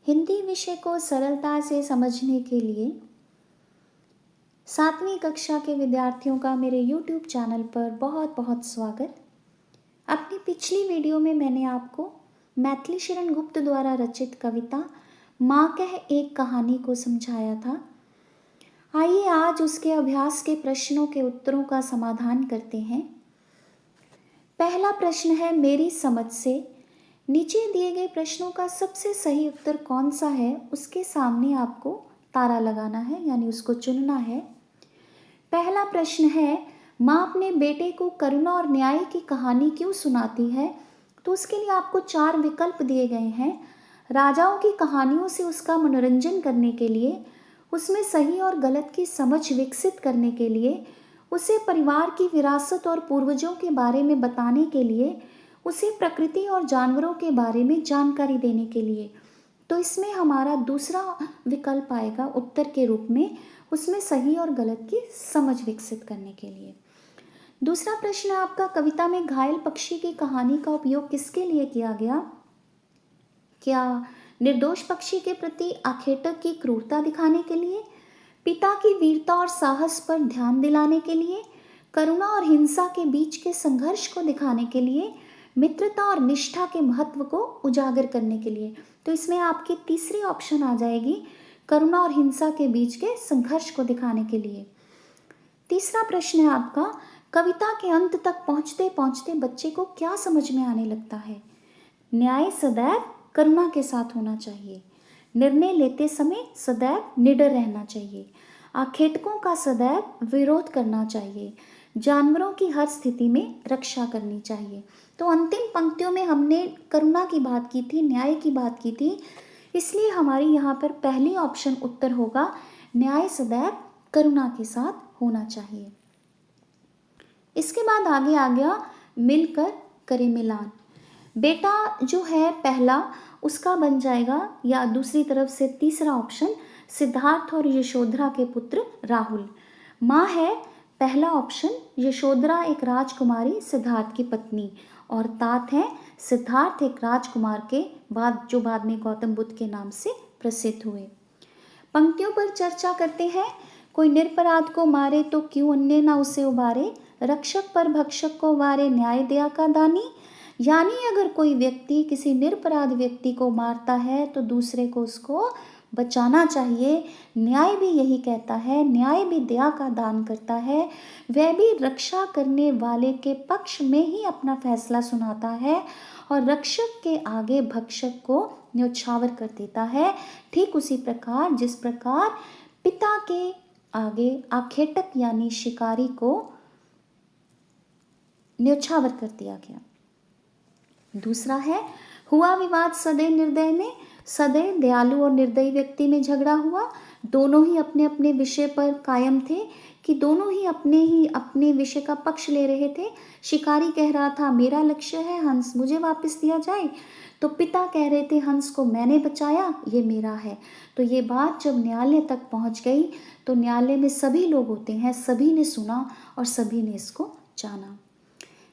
हिंदी विषय को सरलता से समझने के लिए 7वीं कक्षा के विद्यार्थियों का मेरे YouTube चैनल पर बहुत बहुत स्वागत। अपनी पिछली वीडियो में मैंने आपको मैथिली शरण गुप्त द्वारा रचित कविता माँ कह एक कहानी को समझाया था। आइए आज उसके अभ्यास के प्रश्नों के उत्तरों का समाधान करते हैं। पहला प्रश्न है, मेरी समझ से नीचे दिए गए प्रश्नों का सबसे सही उत्तर कौन सा है, उसके सामने आपको तारा लगाना है, यानी उसको चुनना है। पहला प्रश्न है, माँ अपने बेटे को करुणा और न्याय की कहानी क्यों सुनाती है? तो उसके लिए आपको 4 विकल्प दिए गए हैं। राजाओं की कहानियों से उसका मनोरंजन करने के लिए, उसमें सही और गलत की समझ विकसित करने के लिए, उसे परिवार की विरासत और पूर्वजों के बारे में बताने के लिए, उसे प्रकृति और जानवरों के बारे में जानकारी देने के लिए। तो इसमें हमारा दूसरा विकल्प आएगा उत्तर के रूप में, उसमें सही और गलत की समझ विकसित करने के लिए। दूसरा प्रश्न आपका, कविता में घायल पक्षी की कहानी का उपयोग किसके लिए किया गया? क्या निर्दोष पक्षी के प्रति आखेटक की क्रूरता दिखाने के लिए, पिता की वीरता और साहस पर ध्यान दिलाने के लिए, करुणा और हिंसा के बीच के संघर्ष को दिखाने के लिए, मित्रता और निष्ठा के महत्व को उजागर करने के लिए? तो इसमें आपकी तीसरी ऑप्शन आ जाएगी, करुणा और हिंसा के बीच के संघर्ष को दिखाने के लिए। तीसरा प्रश्न है आपका, कविता के अंत तक पहुंचते पहुंचते बच्चे को क्या समझ में आने लगता है? न्याय सदैव करुणा के साथ होना चाहिए, निर्णय लेते समय सदैव निडर रहना चाहिए, आखेटकों का सदैव विरोध करना चाहिए, जानवरों की हर स्थिति में रक्षा करनी चाहिए। तो अंतिम पंक्तियों में हमने करुणा की बात की थी, न्याय की बात की थी, इसलिए हमारी यहाँ पर पहली ऑप्शन उत्तर होगा, न्याय सदैव करुणा के साथ होना चाहिए। इसके बाद आगे आ गया, मिलकर करे मिलान। बेटा जो है पहला, उसका बन जाएगा, या दूसरी तरफ से तीसरा ऑप्शन, सिद्धार्थ और यशोधरा के पुत्र राहुल। माँ है पहला ऑप्शन, यशोधरा एक राजकुमारी सिद्धार्थ की पत्नी, और तात है सिद्धार्थ एक राजकुमार के बाद जो बाद में गौतम बुद्ध के नाम से प्रसिद्ध हुए। पंक्तियों पर चर्चा करते हैं। कोई निरपराध को मारे तो क्यों अन्य ना उसे उबारे, रक्षक पर भक्षक को वारे न्याय दया का दानी। यानी अगर कोई व्यक्ति किसी निरपराध व्यक्ति को मारता है तो दूसरे को उसको बचाना चाहिए। न्याय भी यही कहता है, न्याय भी दया का दान करता है, वह भी रक्षा करने वाले के पक्ष में ही अपना फैसला सुनाता है और रक्षक के आगे भक्षक को न्योछावर कर देता है। ठीक उसी प्रकार जिस प्रकार पिता के आगे आखेटक यानी शिकारी को न्योछावर कर दिया गया। दूसरा है, हुआ विवाद सदैव निर्दय में। सदैव दयालु और निर्दयी व्यक्ति में झगड़ा हुआ। दोनों ही अपने अपने विषय पर कायम थे कि दोनों ही अपने विषय का पक्ष ले रहे थे। शिकारी कह रहा था मेरा लक्ष्य है हंस, मुझे वापस दिया जाए, तो पिता कह रहे थे हंस को मैंने बचाया, ये मेरा है। तो ये बात जब न्यायालय तक पहुंच गई तो न्यायालय में सभी लोग होते हैं, सभी ने सुना और सभी ने इसको जाना।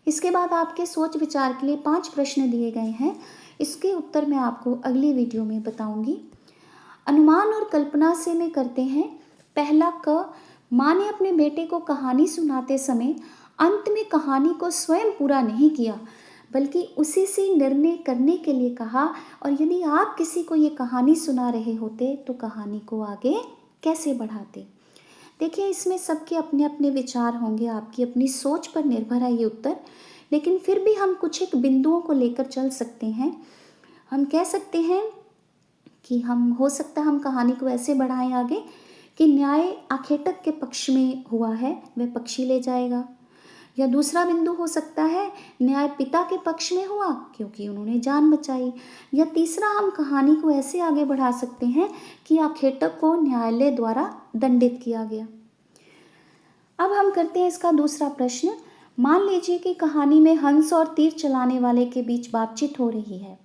इसके बाद आपके सोच विचार के लिए 5 प्रश्न दिए गए हैं, इसके उत्तर मैं आपको अगली वीडियो में बताऊंगी। अनुमान और कल्पना से में करते हैं। पहला क, माँ ने अपने बेटे को कहानी सुनाते समय अंत में कहानी को स्वयं पूरा नहीं किया, बल्कि उसी से निर्णय करने के लिए कहा। और यदि आप किसी को ये कहानी सुना रहे होते तो कहानी को आगे कैसे बढ़ाते? देखिए, इसमें सबके अपने अपने विचार होंगे, आपकी अपनी सोच पर निर्भर है ये उत्तर, लेकिन फिर भी हम कुछ एक बिंदुओं को लेकर चल सकते हैं। हम कह सकते हैं कि हो सकता है हम कहानी को ऐसे बढ़ाएं आगे कि न्याय आखेटक के पक्ष में हुआ है, वह पक्षी ले जाएगा। या दूसरा बिंदु हो सकता है न्याय पिता के पक्ष में हुआ क्योंकि उन्होंने जान बचाई। या तीसरा हम कहानी को ऐसे आगे बढ़ा सकते हैं कि आखेटक को न्यायालय द्वारा दंडित किया गया। अब हम करते हैं इसका दूसरा प्रश्न। मान लीजिए कि कहानी में हंस और तीर चलाने वाले के बीच बातचीत हो रही है।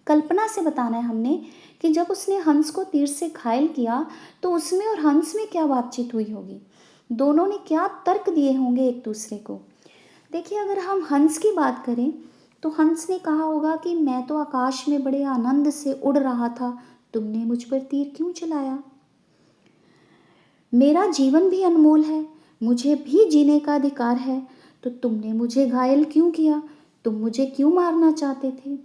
कल्पना से बताना है हमने कि जब उसने हंस को तीर से घायल किया तो उसमें और हंस में क्या बातचीत हुई होगी, दोनों ने क्या तर्क दिए होंगे एक दूसरे को। देखिए, अगर हम हंस की बात करें तो हंस ने कहा होगा कि मैं तो आकाश में बड़े आनंद से उड़ रहा था, तुमने मुझ पर तीर क्यों चलाया? मेरा जीवन भी अनमोल है, मुझे भी जीने का अधिकार है, तो तुमने मुझे घायल क्यों किया? तुम मुझे क्यों मारना चाहते थे?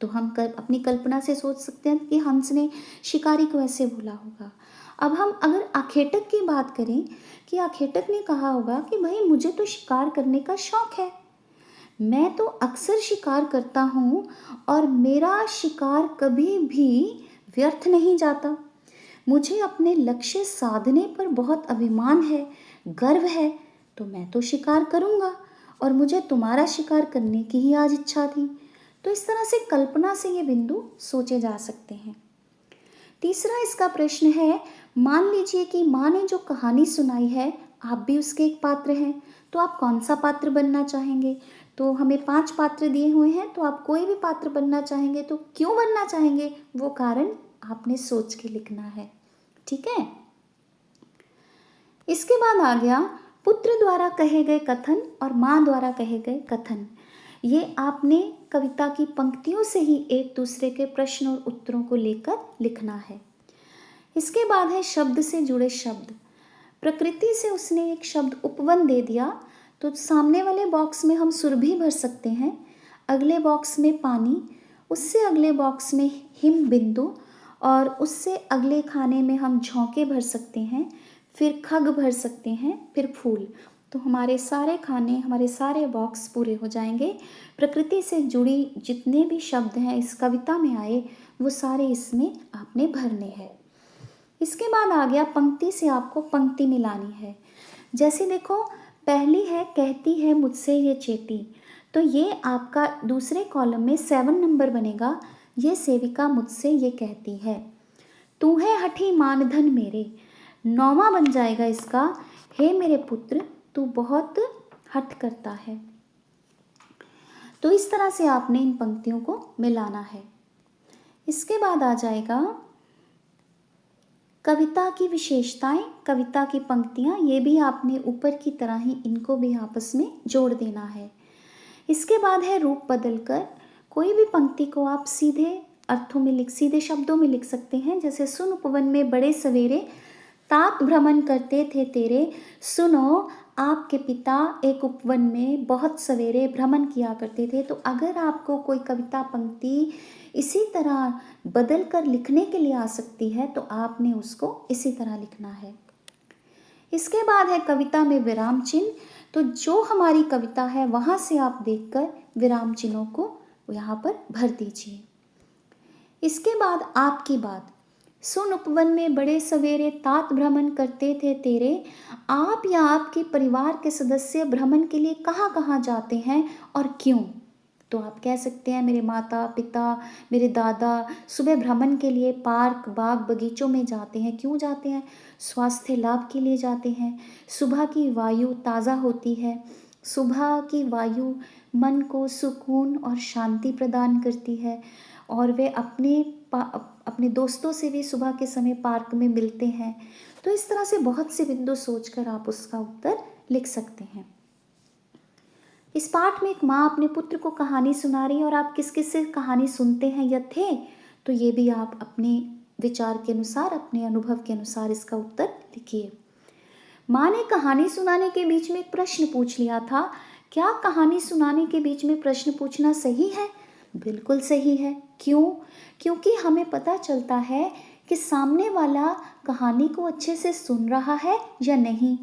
तो हम अपनी कल्पना से सोच सकते हैं कि हंस ने शिकारी को ऐसे बोला होगा। अब हम अगर आखेटक की बात करें कि आखेटक ने कहा होगा कि भाई मुझे तो शिकार करने का शौक है, मैं तो अक्सर शिकार करता हूँ और मेरा शिकार कभी भी व्यर्थ नहीं जाता। मुझे अपने लक्ष्य साधने पर बहुत अभिमान है, गर्व है, तो मैं तो शिकार करूँगा और मुझे तुम्हारा शिकार करने की ही आज इच्छा थी। तो इस तरह से कल्पना से ये बिंदु सोचे जा सकते हैं। तीसरा इसका प्रश्न है, मान लीजिए कि माँ ने जो कहानी सुनाई है आप भी उसके एक पात्र हैं, तो आप कौन सा पात्र बनना चाहेंगे? तो हमें 5 पात्र दिए हुए हैं, तो आप कोई भी पात्र बनना चाहेंगे, तो क्यों बनना चाहेंगे वो कारण आपने सोच के लिखना है। ठीक है। इसके बाद आ गया पुत्र द्वारा कहे गए कथन और माँ द्वारा कहे गए कथन। ये आपने कविता की पंक्तियों से ही एक दूसरे के प्रश्न और उत्तरों को लेकर लिखना है। इसके बाद है शब्द से जुड़े शब्द। प्रकृति से उसने एक शब्द उपवन दे दिया, तो सामने वाले बॉक्स में हम सुरभि भर सकते हैं, अगले बॉक्स में पानी, उससे अगले बॉक्स में हिम बिंदु और उससे अगले खाने में हम झोंके भर सकते हैं, फिर खग भर सकते हैं, फिर फूल। तो हमारे सारे खाने, हमारे सारे बॉक्स पूरे हो जाएंगे। प्रकृति से जुड़ी जितने भी शब्द हैं इस कविता में आए वो सारे इसमें आपने भरने हैं। इसके बाद आ गया पंक्ति से आपको पंक्ति मिलानी है। जैसे देखो पहली है, कहती है मुझसे ये चेटी, तो ये आपका दूसरे कॉलम में 7 नंबर बनेगा। ये सेविका मुझसे ये कहती है। तू है हठी मानधन मेरे, 9वां बन जाएगा इसका, हे मेरे पुत्र तू बहुत हठ करता है। तो इस तरह से आपने इन पंक्तियों को मिलाना है। इसके बाद आ जाएगा कविता की विशेषताएं, कविता की पंक्तियां, ये भी आपने ऊपर की तरह ही इनको भी आपस में जोड़ देना है। इसके बाद है रूप बदलकर। कोई भी पंक्ति को आप सीधे अर्थों में सीधे शब्दों में लिख सकते हैं। जैसे सुन उपवन में बड़े सवेरे तात भ्रमण करते थे तेरे, सुनो आपके पिता एक उपवन में बहुत सवेरे भ्रमण किया करते थे। तो अगर आपको कोई कविता पंक्ति इसी तरह बदल कर लिखने के लिए आ सकती है तो आपने उसको इसी तरह लिखना है। इसके बाद है कविता में विराम चिन्ह। तो जो हमारी कविता है वहाँ से आप देखकर विराम चिन्हों को यहाँ पर भर दीजिए। इसके बाद आपकी बात। सुन उपवन में बड़े सवेरे तात भ्रमण करते थे तेरे, आप या आपके परिवार के सदस्य भ्रमण के लिए कहाँ कहाँ जाते हैं और क्यों? तो आप कह सकते हैं मेरे माता पिता, मेरे दादा सुबह भ्रमण के लिए पार्क बाग बगीचों में जाते हैं। क्यों जाते हैं? स्वास्थ्य लाभ के लिए जाते हैं। सुबह की वायु ताज़ा होती है, सुबह की वायु मन को सुकून और शांति प्रदान करती है और वे अपने दोस्तों से भी सुबह के समय पार्क में मिलते हैं। तो इस तरह से बहुत से बिंदु सोचकर आप उसका उत्तर लिख सकते हैं। इस पाठ में एक माँ अपने पुत्र को कहानी सुना रही है और आप किस किस से कहानी सुनते हैं या थे, तो ये भी आप अपने विचार के अनुसार, अपने अनुभव के अनुसार इसका उत्तर लिखिए। माँ ने कहानी सुनाने के बीच में एक प्रश्न पूछ लिया था। क्या कहानी सुनाने के बीच में प्रश्न पूछना सही है? बिल्कुल सही है। क्यों? क्योंकि हमें पता चलता है कि सामने वाला कहानी को अच्छे से सुन रहा है या नहीं,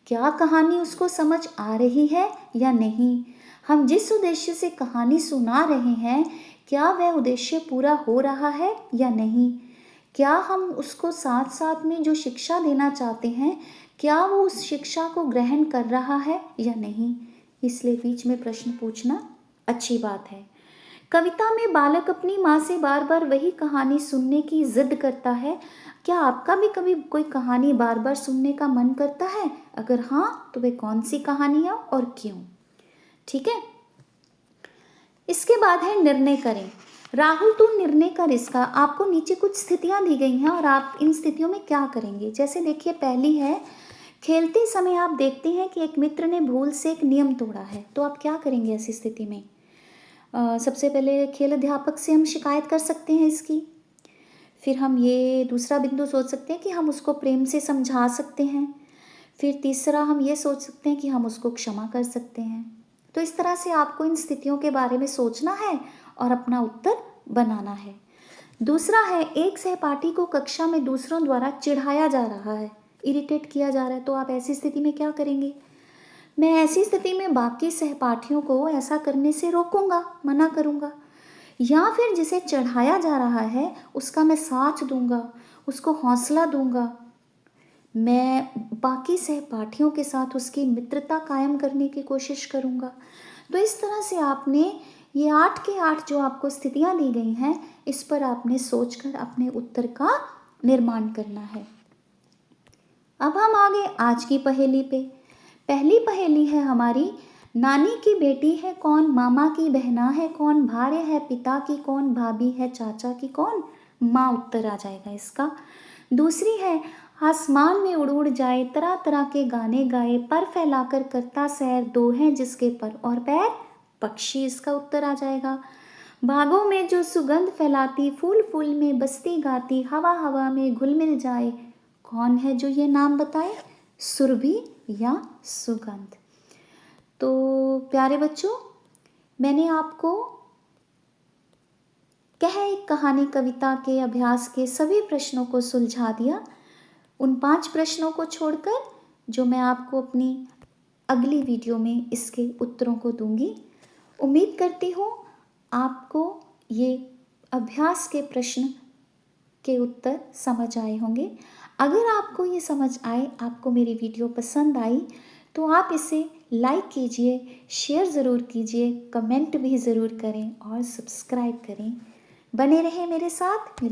क्या कहानी उसको समझ आ रही है या नहीं, हम जिस उद्देश्य से कहानी सुना रहे हैं क्या वह उद्देश्य पूरा हो रहा है या नहीं, क्या हम उसको साथ साथ में जो शिक्षा देना चाहते हैं क्या वो उस शिक्षा को ग्रहण कर रहा है या नहीं। इसलिए बीच में प्रश्न पूछना अच्छी बात है। कविता में बालक अपनी माँ से बार बार वही कहानी सुनने की जिद करता है। क्या आपका भी कभी कोई कहानी बार बार सुनने का मन करता है? अगर हाँ तो वे कौन सी कहानियाँ और क्यों? ठीक है। इसके बाद है निर्णय करें। राहुल तू निर्णय कर इसका। आपको नीचे कुछ स्थितियाँ दी गई हैं और आप इन स्थितियों में क्या करेंगे। जैसे देखिए पहली है, खेलते समय आप देखते हैं कि एक मित्र ने भूल से एक नियम तोड़ा है, तो आप क्या करेंगे ऐसी स्थिति में? सबसे पहले खेल अध्यापक से हम शिकायत कर सकते हैं इसकी। फिर हम ये दूसरा बिंदु सोच सकते हैं कि हम उसको प्रेम से समझा सकते हैं। फिर तीसरा हम ये सोच सकते हैं कि हम उसको क्षमा कर सकते हैं। तो इस तरह से आपको इन स्थितियों के बारे में सोचना है और अपना उत्तर बनाना है। दूसरा है, एक सहपाठी को कक्षा में दूसरों द्वारा चिढ़ाया जा रहा है, इरिटेट किया जा रहा है, तो आप ऐसी स्थिति में क्या करेंगे? मैं ऐसी स्थिति में बाकी सहपाठियों को ऐसा करने से रोकूंगा, मना करूंगा, या फिर जिसे चढ़ाया जा रहा है उसका मैं साथ दूंगा, उसको हौसला दूंगा। मैं बाकी सहपाठियों के साथ उसकी मित्रता कायम करने की कोशिश करूंगा। तो इस तरह से आपने ये 8 के 8 जो आपको स्थितियां दी गई हैं, इस पर आपने सोचकर अपने उत्तर का निर्माण करना है। अब हम आ गए आज की पहेली पे। पहली पहेली है हमारी, नानी की बेटी है कौन, मामा की बहना है कौन, भार्य है पिता की कौन, भाभी है चाचा की कौन। माँ उत्तर आ जाएगा इसका। दूसरी है, आसमान में उड़ उड़ जाए, तरह तरह के गाने गाए, पर फैलाकर करता सैर, दो हैं जिसके पर और पैर, पक्षी इसका उत्तर आ जाएगा। बागों में जो सुगंध फैलाती, फूल फूल में बसती गाती, हवा हवा में घुल मिल जाए, कौन है जो ये नाम बताए, सुरभि या सुगंध। तो प्यारे बच्चों, मैंने आपको कह एक कहानी कविता के अभ्यास के सभी प्रश्नों को सुलझा दिया। उन 5 प्रश्नों को छोड़कर जो मैं आपको अपनी अगली वीडियो में इसके उत्तरों को दूंगी। उम्मीद करती हूँ आपको ये अभ्यास के प्रश्न के उत्तर समझ आए होंगे। अगर आपको ये समझ आए, आपको मेरी वीडियो पसंद आई, तो आप इसे लाइक कीजिए, शेयर ज़रूर कीजिए, कमेंट भी ज़रूर करें और सब्सक्राइब करें। बने रहें मेरे साथ।